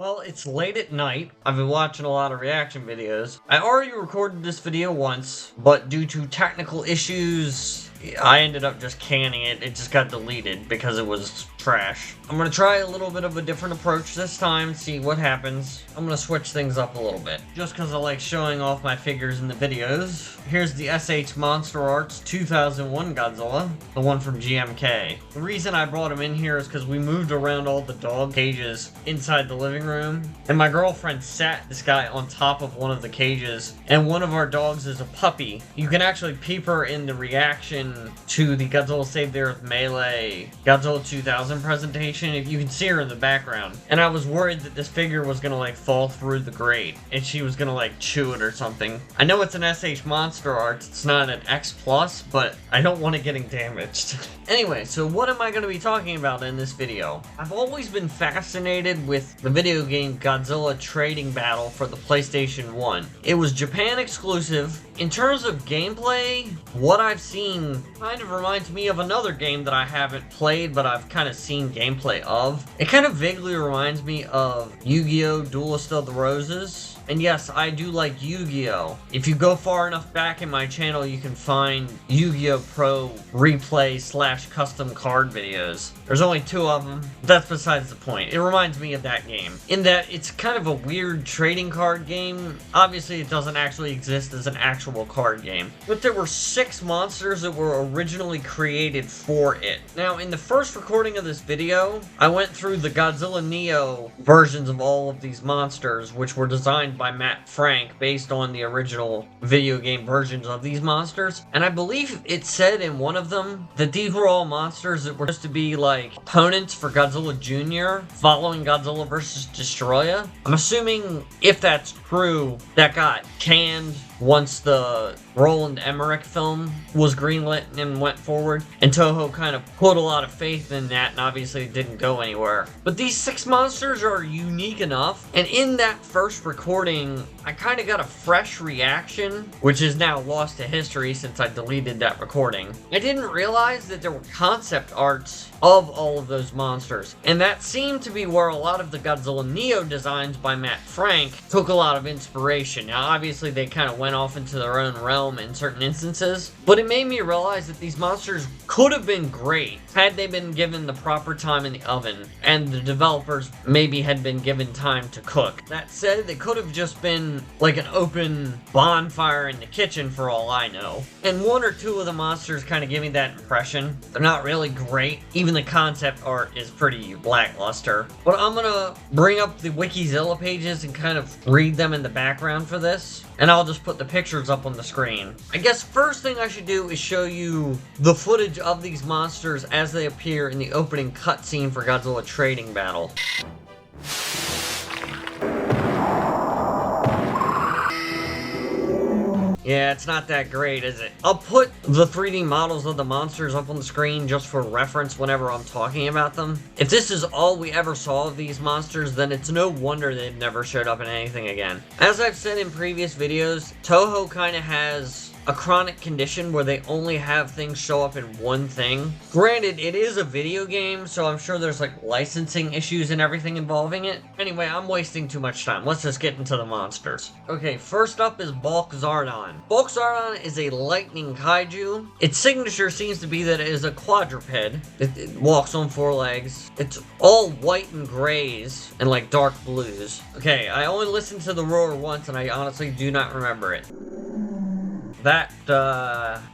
Well, it's late at night. I've been watching a lot of reaction videos. I already recorded this video once, but due to technical issues, I ended up just canning it. It just got deleted because it was trash. I'm gonna try a little bit of a different approach this time, see what happens. I'm gonna switch things up a little bit, just because I like showing off my figures in the videos. Here's the SH Monster Arts 2001 Godzilla, the one from GMK. The reason I brought him in here is because we moved around all the dog cages inside the living room, and my girlfriend sat this guy on top of one of the cages, and one of our dogs is a puppy. You can actually peep her in the reaction to the Godzilla Save the Earth Melee Godzilla 2000 presentation. If you can see her in the background, and I was worried that this figure was gonna like fall through the grate and she was gonna like chew it or something. I know it's an SH Monster Arts, it's not an X Plus, but I don't want it getting damaged. Anyway, so what am I gonna be talking about in this video? I've always been fascinated with the video game Godzilla Trading Battle for the PlayStation 1. It was Japan exclusive. In terms of gameplay, what I've seen kind of reminds me of another game that I haven't played, but I've kind of seen gameplay of. It kind of vaguely reminds me of Yu-Gi-Oh! Duelist of the Roses. And yes, I do like Yu-Gi-Oh! If you go far enough back in my channel, you can find Yu-Gi-Oh! Pro replay / custom card videos. There's only 2 of them. That's besides the point. It reminds me of that game, in that it's kind of a weird trading card game. Obviously, it doesn't actually exist as an actual card game, but there were 6 monsters that were originally created for it. Now, in the first recording of this video, I went through the Godzilla Neo versions of all of these monsters, which were designed by Matt Frank based on the original video game versions of these monsters. And I believe it said in one of them that these were all monsters that were supposed to be like opponents for Godzilla Jr. following Godzilla vs. Destroya. I'm assuming if that's true, that got canned once the Roland Emmerich film was greenlit and went forward, and Toho kind of put a lot of faith in that, and obviously it didn't go anywhere. But these 6 monsters are unique enough, and in that first recording, I kind of got a fresh reaction, which is now lost to history since I deleted that recording. I didn't realize that there were concept arts of all of those monsters, and that seemed to be where a lot of the Godzilla Neo designs by Matt Frank took a lot of inspiration. Now, obviously, they kind of went off into their own realm in certain instances, but it made me realize that these monsters could have been great had they been given the proper time in the oven, and the developers maybe had been given time to cook. That said, they could have just been like an open bonfire in the kitchen for all I know. And 1 or 2 of the monsters kind of give me that impression. They're not really great. Even the concept art is pretty lackluster. But I'm gonna bring up the Wikizilla pages and kind of read them in the background for this, and I'll just put the pictures up on the screen. I guess first thing I should do is show you the footage of these monsters as they appear in the opening cutscene for Godzilla Trading Battle. Yeah, it's not that great, is it? I'll put the 3D models of the monsters up on the screen just for reference whenever I'm talking about them. If this is all we ever saw of these monsters, then it's no wonder they've never showed up in anything again. As I've said in previous videos, Toho kind of has a chronic condition where they only have things show up in one thing. Granted, it is a video game, so I'm sure there's like licensing issues and everything involving it. Anyway, I'm wasting too much time. Let's just get into the monsters. Okay, first up is Bulk Zardon. Bulk Zardon is a lightning kaiju. Its signature seems to be that it is a quadruped. It walks on 4 legs. It's all white and grays and like dark blues. Okay, I only listened to the roar once and I honestly do not remember it. That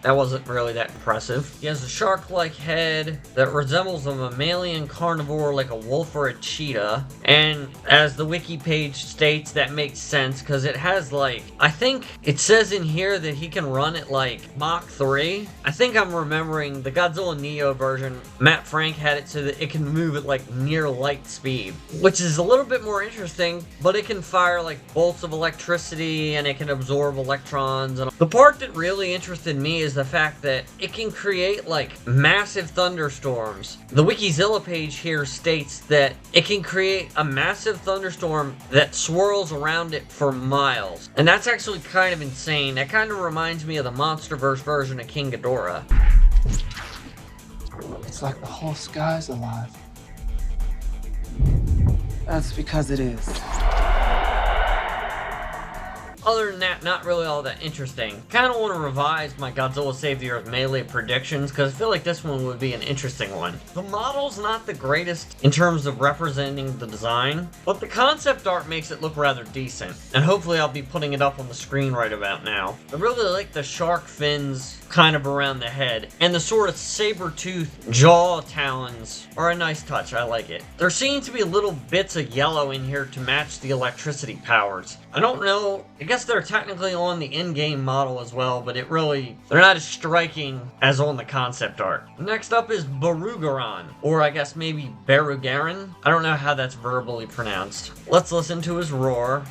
wasn't really that impressive. He has a shark-like head that resembles a mammalian carnivore like a wolf or a cheetah. And as the wiki page states, that makes sense because it has like, I think it says in here that he can run at like Mach 3. I think I'm remembering the Godzilla Neo version, Matt Frank had it so that it can move at like near light speed, which is a little bit more interesting, but it can fire like bolts of electricity and it can absorb electrons. And the part that really interested me is the fact that it can create like massive thunderstorms. The Wikizilla page here states that it can create a massive thunderstorm that swirls around it for miles. And that's actually kind of insane. That kind of reminds me of the Monsterverse version of King Ghidorah. It's like the whole sky's alive. That's because it is. Other than that, not really all that interesting. Kind of want to revise my Godzilla Save the Earth melee predictions, because I feel like this one would be an interesting one. The model's not the greatest in terms of representing the design, but the concept art makes it look rather decent, and hopefully I'll be putting it up on the screen right about now. I really like the shark fins kind of around the head, and the sort of saber-tooth jaw talons are a nice touch. I like it. There seems to be little bits of yellow in here to match the electricity powers. I don't know, I guess they're technically on the in-game model as well, but they're not as striking as on the concept art. Next up is Barugaran, or I guess maybe Barugaran. I don't know how that's verbally pronounced. Let's listen to his roar.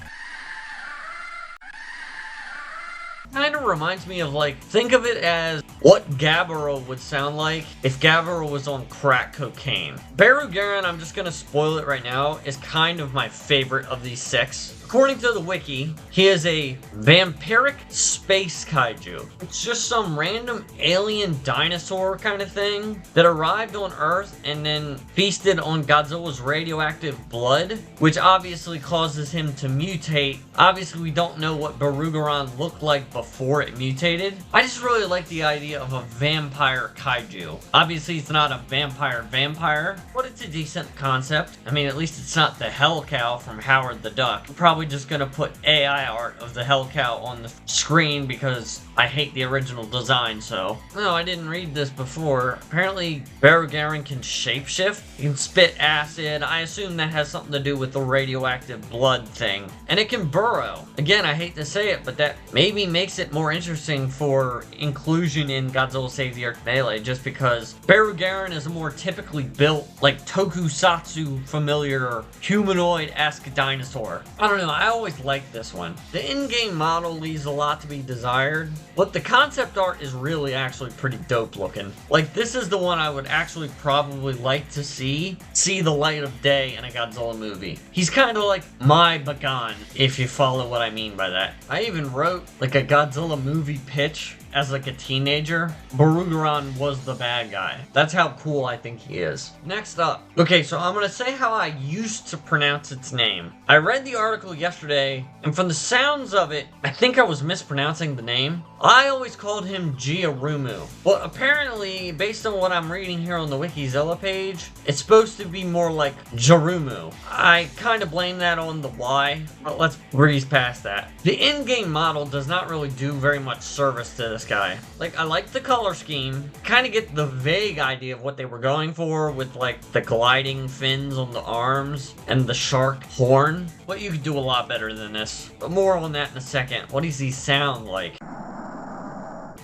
Kind of reminds me of, like, think of it as what Gabara would sound like if Gabara was on crack cocaine. Barugaran, I'm just gonna spoil it right now, is kind of my favorite of these 6. According to the wiki, he is a vampiric space kaiju. It's just some random alien dinosaur kind of thing that arrived on Earth and then feasted on Godzilla's radioactive blood, which obviously causes him to mutate. Obviously, we don't know what Barugaran looked like before it mutated. I just really like the idea of a vampire kaiju. Obviously, it's not a vampire, but it's a decent concept. I mean, at least it's not the Hell Cow from Howard the Duck. Probably just gonna put AI art of the Hell Cow on the screen because I hate the original design, so. No, I didn't read this before. Apparently, Barugaran can shapeshift. He can spit acid. I assume that has something to do with the radioactive blood thing. And it can burrow. Again, I hate to say it, but that maybe makes it more interesting for inclusion in Godzilla Save the Earth Melee, just because Barugaran is a more typically built, like, tokusatsu familiar, humanoid-esque dinosaur. I don't know, I always liked this one. The in-game model leaves a lot to be desired, but the concept art is really actually pretty dope looking. Like, this is the one I would actually probably like to see the light of day in a Godzilla movie. He's kind of like my Bagan, if you follow what I mean by that. I even wrote, like, a Godzilla movie pitch as like a teenager. Barugaran was the bad guy. That's how cool I think he is. Next up. Okay, so I'm gonna say how I used to pronounce its name. I read the article yesterday, and from the sounds of it, I think I was mispronouncing the name. I always called him Giarumu. But apparently, based on what I'm reading here on the Wikizilla page, it's supposed to be more like Jarumu. I kind of blame that on the Y, but let's breeze past that. The in-game model does not really do very much service to this guy. Like, I like the color scheme, kind of get the vague idea of what they were going for with, like, the gliding fins on the arms and the shark horn, but you could do a lot better than this. But more on that in a second. What does he sound like?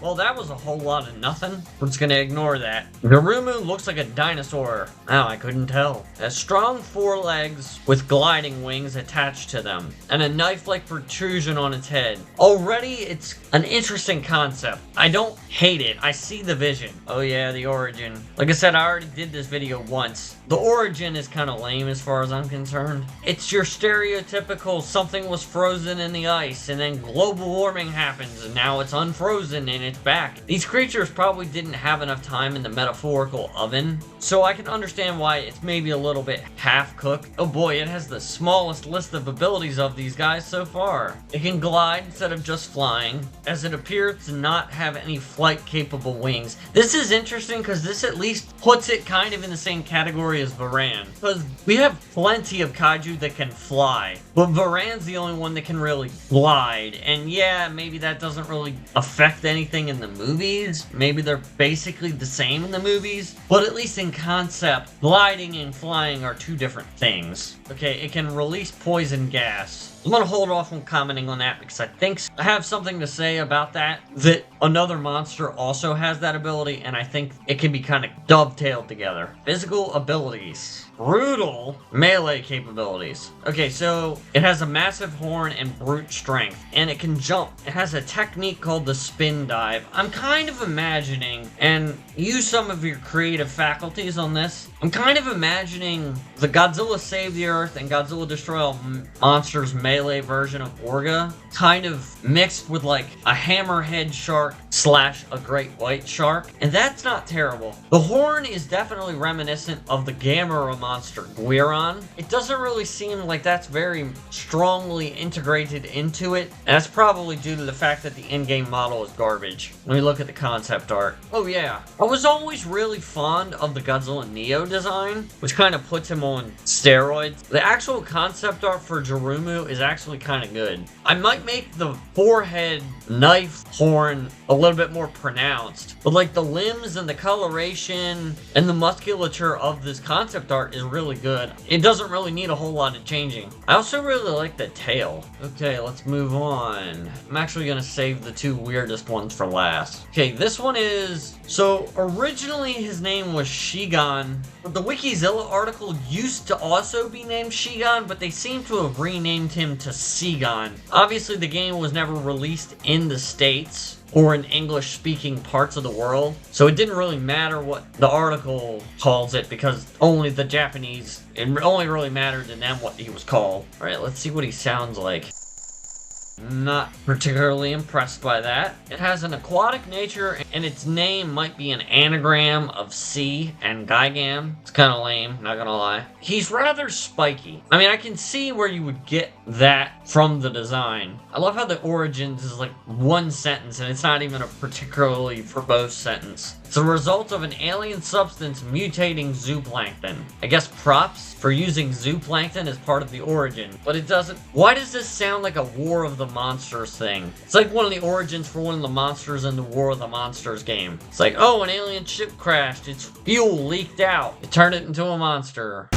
Well, that was a whole lot of nothing. We're just gonna ignore that. Narumu looks like a dinosaur. Oh, I couldn't tell. It has strong forelegs with gliding wings attached to them, and a knife-like protrusion on its head. Already, it's an interesting concept. I don't hate it. I see the vision. Oh yeah, the origin. Like I said, I already did this video once. The origin is kind of lame as far as I'm concerned. It's your stereotypical something was frozen in the ice, and then global warming happens, and now it's unfrozen, and it's back. These creatures probably didn't have enough time in the metaphorical oven, so I can understand why it's maybe a little bit half-cooked. Oh boy, it has the smallest list of abilities of these guys so far. It can glide instead of just flying, as it appears to not have any flight-capable wings. This is interesting because this at least puts it kind of in the same category as Varan, because we have plenty of kaiju that can fly, but Varan's the only one that can really glide, and yeah, maybe that doesn't really affect anything in the movies. Maybe they're basically the same in the movies, but at least in concept, gliding and flying are two different things. Okay, it can release poison gas. I'm gonna hold off on commenting on that because I think I have something to say about that another monster also has that ability, and I think it can be kind of dovetailed together. Physical abilities. Brutal melee capabilities. Okay, so it has a massive horn and brute strength, and it can jump. It has a technique called the spin dive. I'm kind of imagining, and use some of your creative faculties on this, I'm kind of imagining the Godzilla Save the Earth and Godzilla Destroy All Monsters melee version of Orga, kind of mixed with like a hammerhead shark slash a great white shark, and that's not terrible. The horn is definitely reminiscent of the Gamera monster, Guiron. It doesn't really seem like that's very strongly integrated into it, and that's probably due to the fact that the in-game model is garbage. Let me look at the concept art. Oh yeah, I was always really fond of the Godzilla Neo design, which kind of puts him on steroids. The actual concept art for Jirumu is actually kind of good. I might make the forehead knife horn a little bit more pronounced, but like the limbs and the coloration and the musculature of this concept art is really good. It doesn't really need a whole lot of changing. I also really like the tail. Okay, let's move on. I'm actually gonna save the two weirdest ones for last. Okay, this one is... So, originally his name was Shigan. The Wikizilla article used to also be named Shigan, but they seem to have renamed him to Seagon. Obviously, the game was never released in the States or in English-speaking parts of the world, so it didn't really matter what the article calls it, because only the Japanese, it only really mattered to them what he was called. Alright, let's see what he sounds like. Not particularly impressed by that. It has an aquatic nature, and its name might be an anagram of sea and Gigam. It's kind of lame, not gonna lie. He's rather spiky. I mean, I can see where you would get that from the design. I love how the origins is like one sentence, and it's not even a particularly verbose sentence. It's a result of an alien substance mutating zooplankton. I guess props for using zooplankton as part of the origin, but it doesn't... Why does this sound like a War of the Monsters thing? It's like one of the origins for one of the monsters in the War of the Monsters game. It's like, oh, an alien ship crashed, its fuel leaked out, it turned it into a monster.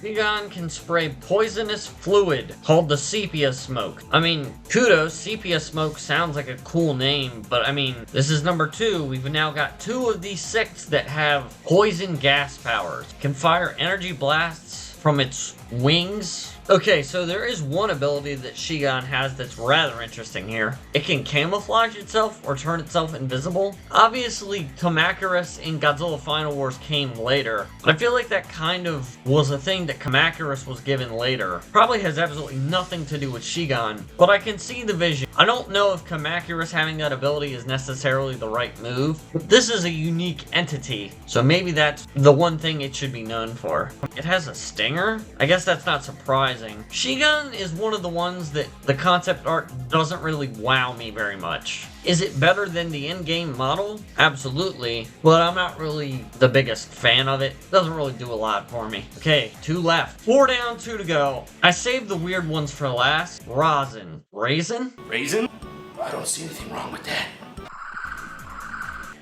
Shigan can spray poisonous fluid called the sepia smoke. I mean, kudos, sepia smoke sounds like a cool name, but I mean, this is number 2. We've now got 2 of these 6 that have poison gas powers. Can fire energy blasts from its wings. Okay, so there is one ability that Shigan has that's rather interesting here. It can camouflage itself or turn itself invisible. Obviously, Kamacuras in Godzilla Final Wars came later, but I feel like that kind of was a thing that Kamacuras was given later. Probably has absolutely nothing to do with Shigan, but I can see the vision. I don't know if Kamacuras having that ability is necessarily the right move, but this is a unique entity, so maybe that's the one thing it should be known for. It has a stinger? I guess that's not surprising. Shigan is one of the ones that the concept art doesn't really wow me very much. Is it better than the in-game model? Absolutely, but I'm not really the biggest fan of it. Doesn't really do a lot for me. Okay, 2 left. 4 down, 2 to go. I saved the weird ones for last. Razin. Raisin? Raisin? I don't see anything wrong with that.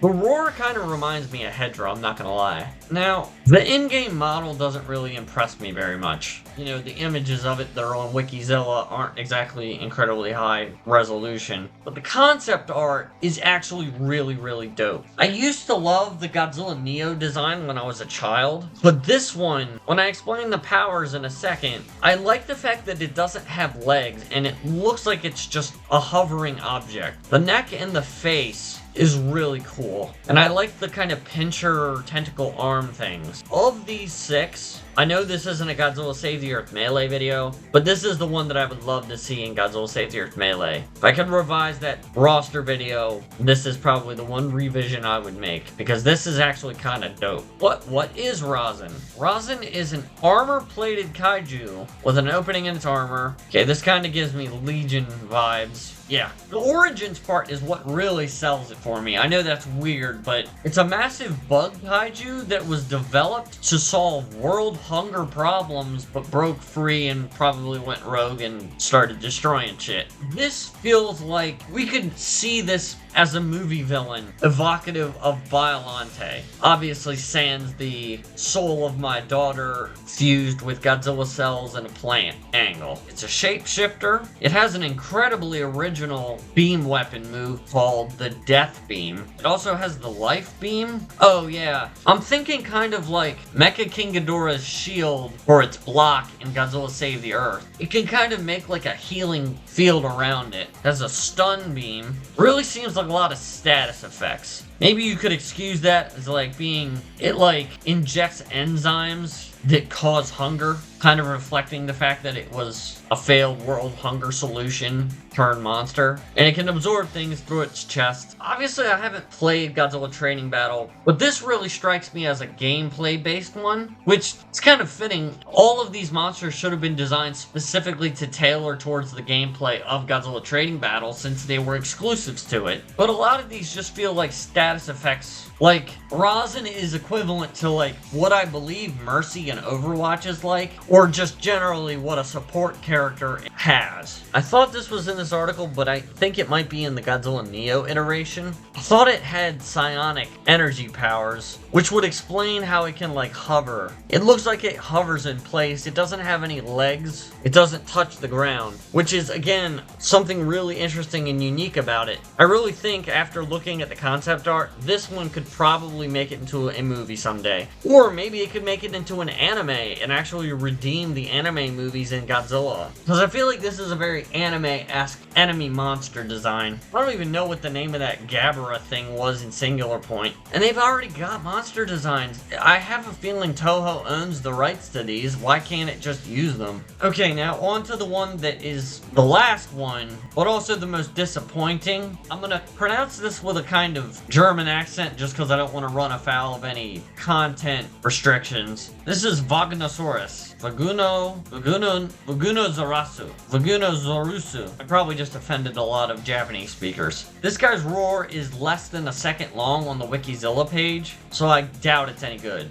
The roar kind of reminds me of Hedra, I'm not gonna lie. Now, the in-game model doesn't really impress me very much. You know, the images of it that are on Wikizilla aren't exactly incredibly high resolution, but the concept art is actually really, really dope. I used to love the Godzilla Neo design when I was a child, but this one, when I explain the powers in a second, I like the fact that it doesn't have legs and it looks like it's just a hovering object. The neck and the face is really cool. And I like the kind of pincher tentacle arm things. Of these 6, I know this isn't a Godzilla Save the Earth Melee video, but this is the one that I would love to see in Godzilla Save the Earth Melee. If I could revise that roster video, this is probably the one revision I would make, because this is actually kind of dope. What is Razin? Razin is an armor-plated kaiju with an opening in its armor. Okay, this kind of gives me Legion vibes. Yeah, the origins part is what really sells it for me. I know that's weird, but it's a massive bug kaiju that was developed to solve world hunger problems, but broke free and probably went rogue and started destroying shit. This feels like we could see this as a movie villain, evocative of Biollante. Obviously sans the soul of my daughter fused with Godzilla cells and a plant angle. It's a shapeshifter. It has an incredibly original beam weapon move called the Death Beam. It also has the Life Beam. Oh yeah, I'm thinking kind of like Mecha King Ghidorah's shield for its block in Godzilla Save the Earth. It can kind of make like a healing field around it. It has a stun beam. Really seems like a lot of status effects. Maybe you could excuse that as like being, it like injects enzymes that cause hunger. kind of reflecting the fact that it was a failed world hunger solution turned monster, and it can absorb things through its chest. Obviously, I haven't played Godzilla Training Battle, but this really strikes me as a gameplay-based one, which is kind of fitting. All of these monsters should have been designed specifically to tailor towards the gameplay of Godzilla Training Battle since they were exclusives to it. But a lot of these just feel like status effects. Like, Razin is equivalent to, like, what I believe Mercy in Overwatch is like, or just generally what a support character has. I thought this was in this article, but I think it might be in the Godzilla Neo iteration. I thought it had psionic energy powers, which would explain how it can, like, hover. It looks like it hovers in place. It doesn't have any legs. It doesn't touch the ground, which is, again, something really interesting and unique about it. I really think, after looking at the concept art, this one could probably make it into a movie someday. Or maybe it could make it into an anime and actually redeem the anime movies in Godzilla. Because I feel like this is a very anime-esque enemy monster design. I don't even know what the name of that Gabara thing was in Singular Point. And they've already got monster designs. I have a feeling Toho owns the rights to these. Why can't it just use them? Okay, now on to the one that is the last one, but also the most disappointing. I'm gonna pronounce this with a kind of German accent just because I don't want to run afoul of any content restrictions. This is Vagnahsaurus. Vagnahsaurus. I probably just offended a lot of Japanese speakers. This guy's roar is less than a second long on the Wikizilla page, so I doubt it's any good.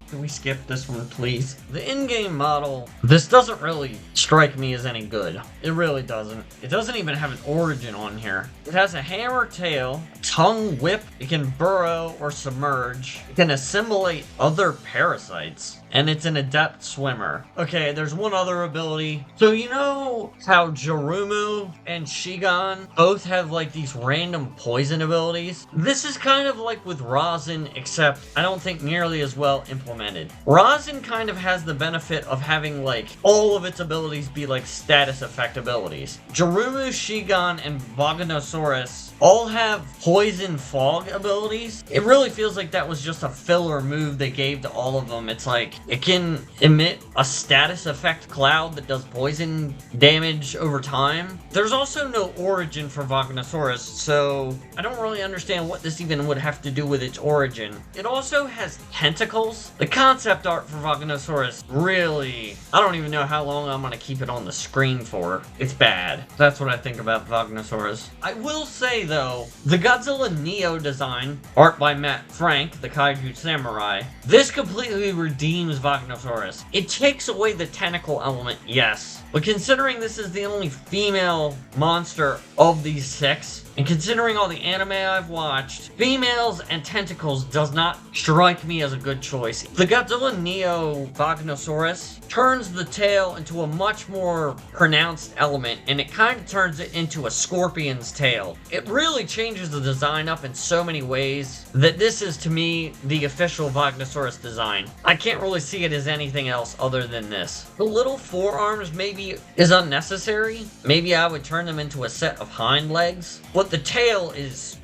Can we skip this one, please? The in-game model, this doesn't really strike me as any good. It really doesn't. It doesn't even have an origin on here. It has a hammer tail, tongue whip, it can burrow or submerge, it can assimilate other parasites, and it's an adept swimmer. Okay, there's one other ability. So you know how Jirumu and Shigan both have like these random poison abilities? This is kind of like with Razin, except I don't think nearly as well implemented. Razin kind of has the benefit of having like all of its abilities be like status effect abilities. Jirumu, Shigan, and Vagnahsaurus all have poison fog abilities. It really feels like that was just a filler move they gave to all of them. It's like it can emit a status effect cloud that does poison damage over time. There's also no origin for Vagnahsaurus, so I don't really understand what this even would have to do with its origin. It also has tentacles. The concept art for Vagnahsaurus really, I don't even know how long I'm gonna keep it on the screen for. It's bad. That's what I think about Vagnahsaurus. I will say though, the Godzilla Neo design, art by Matt Frank, the Kaiju Samurai, this completely redeems Vagnahsaurus. It takes away the tentacle element, yes, but considering this is the only female monster of these six, and considering all the anime I've watched, females and tentacles does not strike me as a good choice. The Godzilla Neo Vagnahsaurus turns the tail into a much more pronounced element, and it kind of turns it into a scorpion's tail. It really changes the design up in so many ways that this is, to me, the official Vagnahsaurus design. I can't really see it as anything else other than this. The little forearms maybe is unnecessary. Maybe I would turn them into a set of hind legs, but the tail is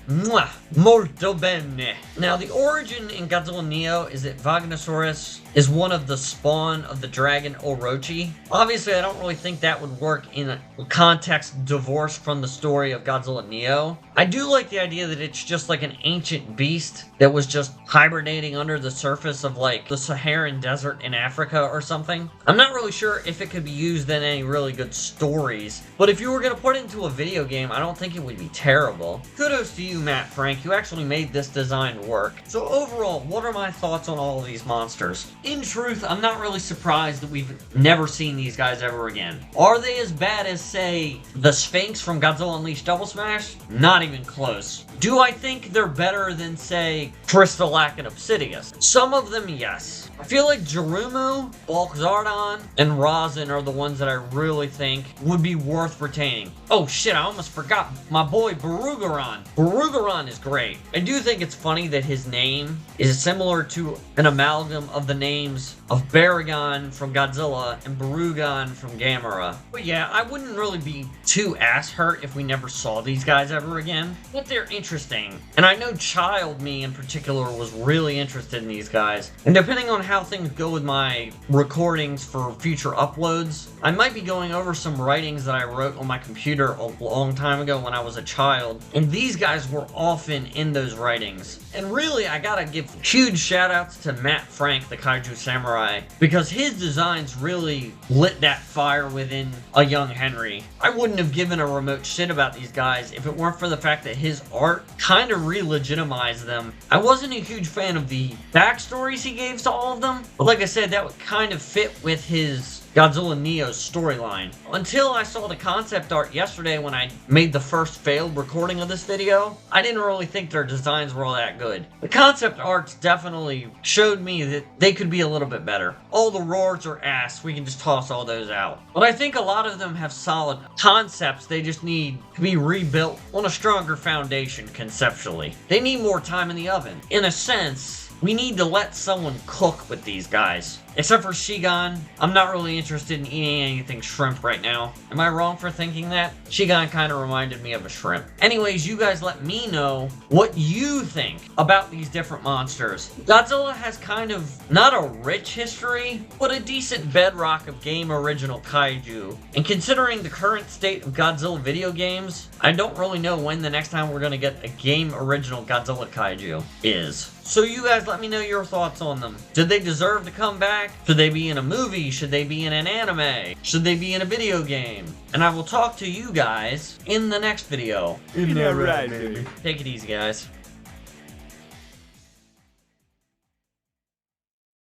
molto bene. Now, the origin in Godzilla Neo is that Vagnahsaurus is one of the spawn of the dragon Orochi. Obviously, I don't really think that would work in a context divorced from the story of Godzilla Neo. I do like the idea that it's just like an ancient beast that was just hibernating under the surface of like the Saharan desert in Africa or something. I'm not really sure if it could be used in any really good stories, but if you were going to put it into a video game, I don't think it would be terrible. Kudos to you, Matt Frank. You actually made this design work. So overall, what are my thoughts on all of these monsters? In truth, I'm not really surprised that we've never seen these guys ever again. Are they as bad as, say, the Sphinx from Godzilla Unleashed Double Smash? Not even close. Do I think they're better than, say, Crystalac and Obsidius? Some of them, yes. I feel like Jirumu, Bulk Zardon, and Razin are the ones that I really think would be worth retaining. Oh shit, I almost forgot my boy Barugaron. Barugaron is great. I do think it's funny that his name is similar to an amalgam of the names of Baragon from Godzilla and Barugon from Gamera. But yeah, I wouldn't really be too ass hurt if we never saw these guys ever again. But they're interesting. And I know Child Me in particular was really interested in these guys. And depending on how things go with my recordings for future uploads, I might be going over some writings that I wrote on my computer a long time ago when I was a child, and these guys were often in those writings. And really, I gotta give huge shout outs to Matt Frank, the Kaiju Samurai, because his designs really lit that fire within a young Henry. I wouldn't have given a remote shit about these guys if it weren't for the fact that his art kind of re-legitimized them. I wasn't a huge fan of the backstories he gave to all of them, but like I said, that would kind of fit with his Godzilla Neo's storyline. Until I saw the concept art yesterday when I made the first failed recording of this video, I didn't really think their designs were all that good. The concept arts definitely showed me that they could be a little bit better. All the roars are ass, we can just toss all those out. But I think a lot of them have solid concepts, they just need to be rebuilt on a stronger foundation conceptually. They need more time in the oven. In a sense, we need to let someone cook with these guys. Except for Shigan, I'm not really interested in eating anything shrimp right now. Am I wrong for thinking that? Shigan kind of reminded me of a shrimp. Anyways, you guys let me know what you think about these different monsters. Godzilla has kind of, not a rich history, but a decent bedrock of game original kaiju. And considering the current state of Godzilla video games, I don't really know when the next time we're gonna get a game original Godzilla kaiju is. So you guys let me know your thoughts on them. Did they deserve to come back? Should they be in a movie? Should they be in an anime? Should they be in a video game? And I will talk to you guys in the next video. Isn't that right, baby? Take it easy, guys.